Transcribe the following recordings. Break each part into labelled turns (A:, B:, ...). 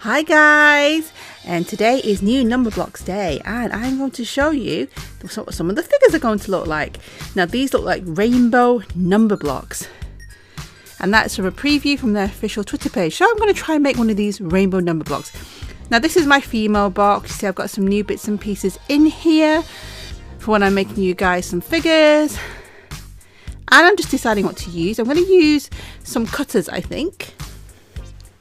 A: Hi guys, and today is new Numberblocks day, and I'm going to show you what some of the figures are going to look like. Now these look like rainbow Numberblocks, and that's from a preview from their official Twitter page. So I'm going to try and make one of these rainbow Numberblocks. Now this is my female box. See, I've got some new bits and pieces in here for when I'm making you guys some figures, and I'm just deciding what to use. I'm going to use some cutters, I think.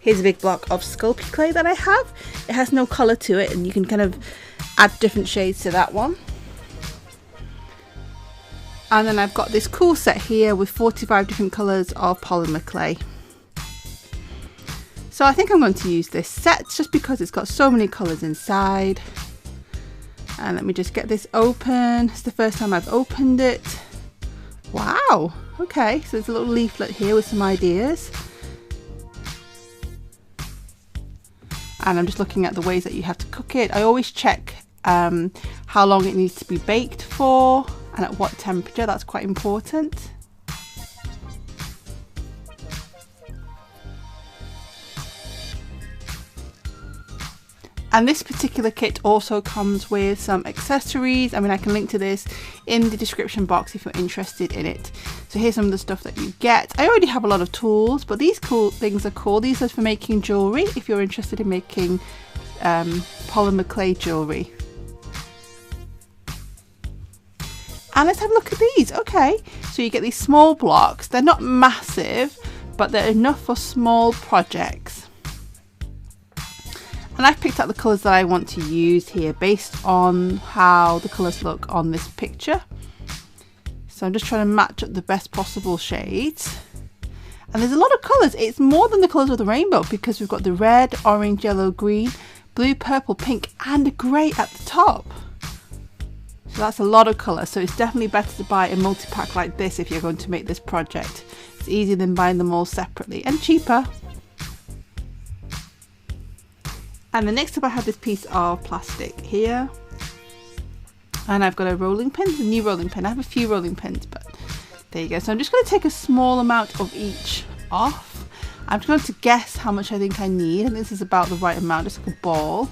A: Here's a big block of Sculpey clay that I have. It has no colour to it, and you can kind of add different shades to that one. And then I've got this cool set here with 45 different colours of polymer clay. So I think I'm going to use this set just because it's got so many colours inside. And let me just get this open. It's the first time I've opened it. Wow, okay, so there's a little leaflet here with some ideas. And I'm just looking at the ways that you have to cook it. I always check how long it needs to be baked for and at what temperature. That's quite important. And this particular kit also comes with some accessories. I mean, I can link to this in the description box if you're interested in it. So here's some of the stuff that you get. I already have a lot of tools, but these cool things are cool. These are for making jewellery, if you're interested in making polymer clay jewellery. And let's have a look at these. Okay, so you get these small blocks. They're not massive, but they're enough for small projects. And I've picked out the colours that I want to use here based on how the colours look on this picture. So I'm just trying to match up the best possible shades. And there's a lot of colours. It's more than the colours of the rainbow because we've got the red, orange, yellow, green, blue, purple, pink and grey at the top. So that's a lot of colour. So it's definitely better to buy a multi-pack like this if you're going to make this project. It's easier than buying them all separately and cheaper. And the next up I have this piece of plastic here, and I've got a rolling pin, a new rolling pin. I have a few rolling pins, but there you go. So I'm just going to take a small amount of each off. I'm just going to guess how much I think I need, and this is about the right amount, just like a ball.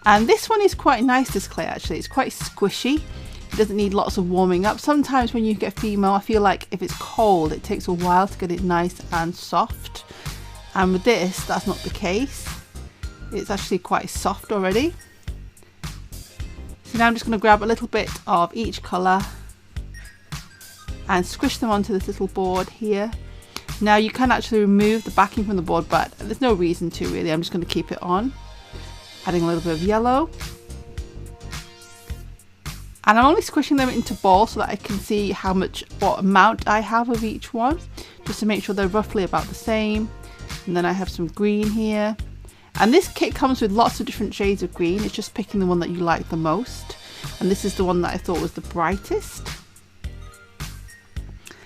A: And this one is quite nice, this clay actually. It's quite squishy. It doesn't need lots of warming up. Sometimes when you get female, I feel like if it's cold, it takes a while to get it nice and soft. And with this, that's not the case. It's actually quite soft already. So now I'm just going to grab a little bit of each colour and squish them onto this little board here. Now you can actually remove the backing from the board, but there's no reason to really. I'm just going to keep it on. Adding a little bit of yellow. And I'm only squishing them into balls so that I can see what amount I have of each one, just to make sure they're roughly about the same. And then I have some green here. And this kit comes with lots of different shades of green. It's just picking the one that you like the most. And this is the one that I thought was the brightest.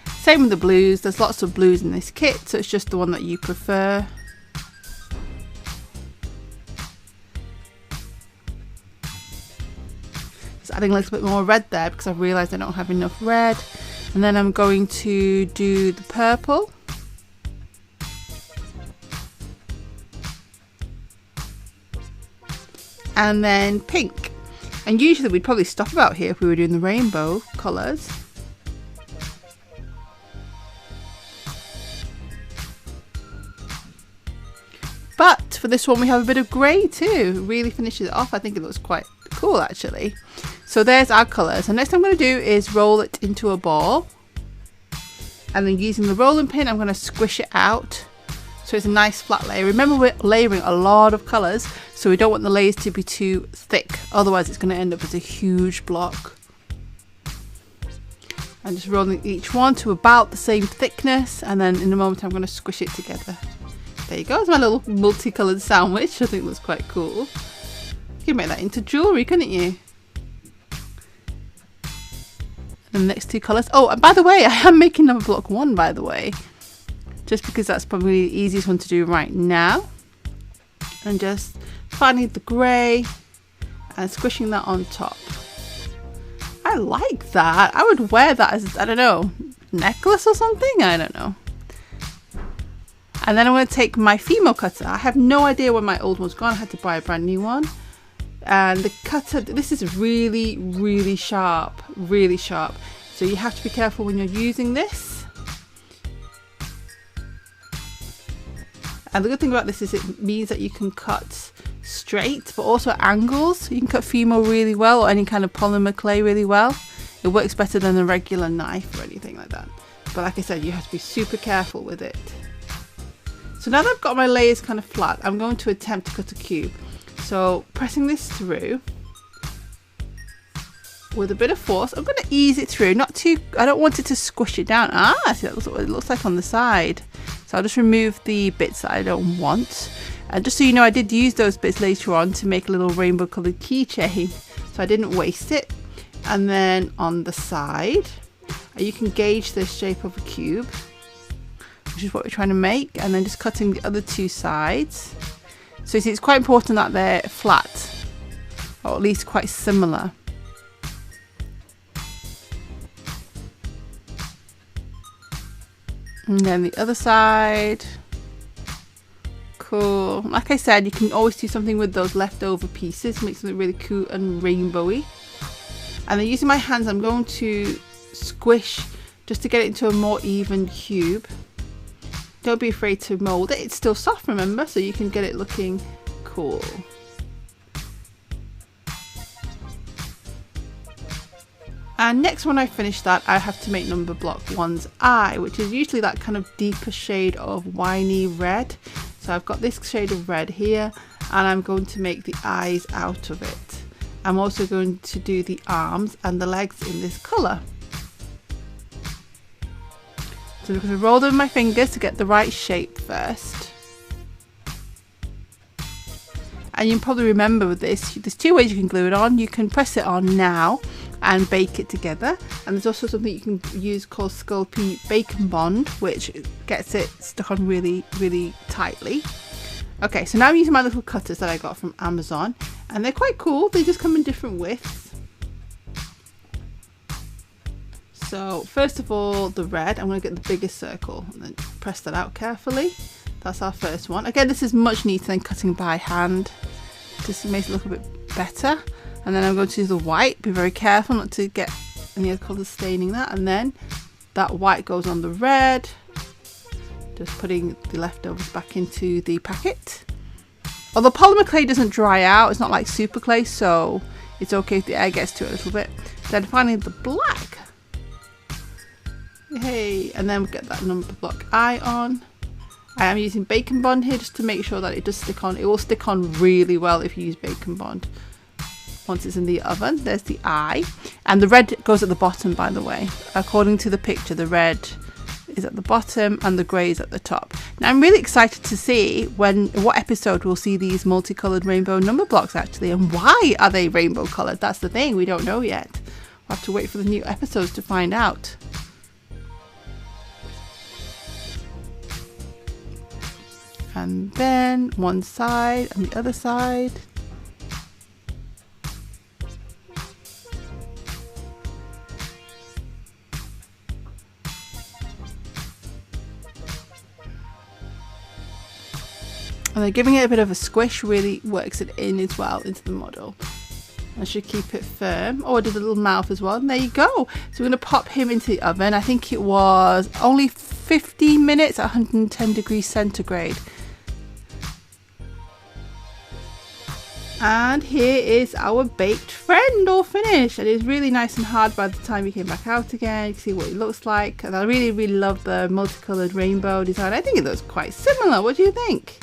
A: Same with the blues. There's lots of blues in this kit, so it's just the one that you prefer. Just adding a little bit more red there because I've realised I don't have enough red. And then I'm going to do the purple. And then pink. And usually we'd probably stop about here if we were doing the rainbow colours. But for this one we have a bit of grey too. It really finishes it off. I think it looks quite cool actually. So there's our colours. And next thing I'm going to do is roll it into a ball. And then using the rolling pin I'm going to squish it out. So it's a nice flat layer. Remember, we're layering a lot of colours, so we don't want the layers to be too thick, otherwise it's going to end up as a huge block. I'm just rolling each one to about the same thickness, and then in a moment I'm going to squish it together. There you go, it's my little multicoloured sandwich. I think that's quite cool. You can make that into jewellery, couldn't you? And the next two colours. Oh, and by the way, I am making Numberblock 1, by the way. Just because that's probably the easiest one to do right now. And just finding the grey and squishing that on top. I like that. I would wear that as, I don't know, necklace or something? I don't know. And then I'm going to take my female cutter. I have no idea where my old one's gone. I had to buy a brand new one. And the cutter, this is really, really sharp, really sharp. So you have to be careful when you're using this. And the good thing about this is it means that you can cut straight, but also at angles. You can cut female really well, or any kind of polymer clay really well. It works better than a regular knife or anything like that. But like I said, you have to be super careful with it. So now that I've got my layers kind of flat, I'm going to attempt to cut a cube. So pressing this through with a bit of force, I'm going to ease it through, not too, I don't want it to squish it down. See, that's what it looks like on the side. So I'll just remove the bits that I don't want. And just so you know, I did use those bits later on to make a little rainbow coloured keychain, so I didn't waste it. And then on the side, you can gauge the shape of a cube, which is what we're trying to make, and then just cutting the other two sides. So you see, it's quite important that they're flat, or at least quite similar. And then the other side. Cool. Like I said, you can always do something with those leftover pieces, make something really cool and rainbowy. And then using my hands, I'm going to squish just to get it into a more even cube. Don't be afraid to mold it. It's still soft, remember, so you can get it looking cool. And next, when I finish that, I have to make Numberblock 1's eye, which is usually that kind of deeper shade of winey red. So I've got this shade of red here, and I'm going to make the eyes out of it. I'm also going to do the arms and the legs in this colour. So I'm going to roll them with my fingers to get the right shape first. And you can probably remember with this, there's two ways you can glue it on. You can press it on now and bake it together. And there's also something you can use called Sculpey Bacon Bond, which gets it stuck on really, really tightly. Okay, so now I'm using my little cutters that I got from Amazon, and they're quite cool. They just come in different widths. So first of all, the red, I'm going to get the biggest circle and then press that out carefully. That's our first one. Again, this is much neater than cutting by hand. Just makes it look a bit better. And then I'm going to do the white. Be very careful not to get any other colours staining that. And then that white goes on the red. Just putting the leftovers back into the packet. Although polymer clay doesn't dry out, it's not like super clay, so it's okay if the air gets to it a little bit. Then finally the black. Hey, and then we get that Numberblock eye on. I am using Bacon Bond here just to make sure that it does stick on. It will stick on really well if you use Bacon Bond. Once it's in the oven, there's the eye. And the red goes at the bottom, by the way. According to the picture, the red is at the bottom and the grey is at the top. Now I'm really excited to see what episode we'll see these multicolored rainbow number blocks actually, and why are they rainbow colored? That's the thing, we don't know yet. We'll have to wait for the new episodes to find out. And then one side and the other side. And then giving it a bit of a squish really works it in as well into the model. I should keep it firm. Oh, I did a little mouth as well. And there you go. So we're going to pop him into the oven. I think it was only 15 minutes at 110 degrees centigrade. And here is our baked friend all finished. And it's really nice and hard by the time he came back out again. You can see what it looks like. And I really, really love the multicolored rainbow design. I think it looks quite similar. What do you think?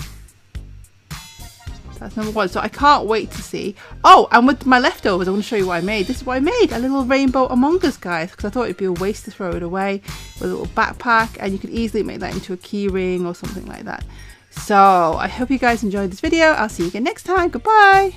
A: That's number one. So I can't wait to see. Oh, and with my leftovers, I want to show you what I made. This is what I made. A little rainbow Among Us, guys, because I thought it'd be a waste to throw it away with a little backpack. And you could easily make that into a key ring or something like that. So I hope you guys enjoyed this video. I'll see you again next time. Goodbye.